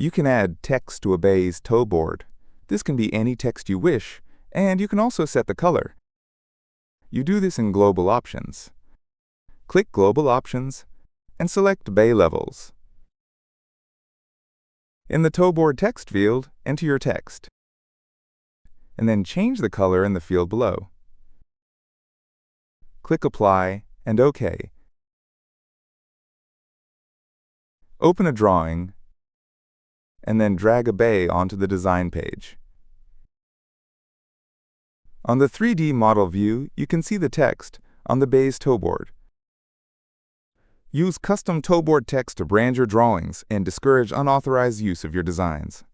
You can add text to a bay's toeboard. This can be any text you wish, and you can also set the color. You do this in Global Options. Click Global Options and select Bay Levels. In the Toeboard text field, enter your text, and then change the color in the field below. Click Apply and OK. Open a drawing, and then drag a bay onto the design page. On the 3D model view, you can see the text on the bay's toeboard. Use custom toeboard text to brand your drawings and discourage unauthorized use of your designs.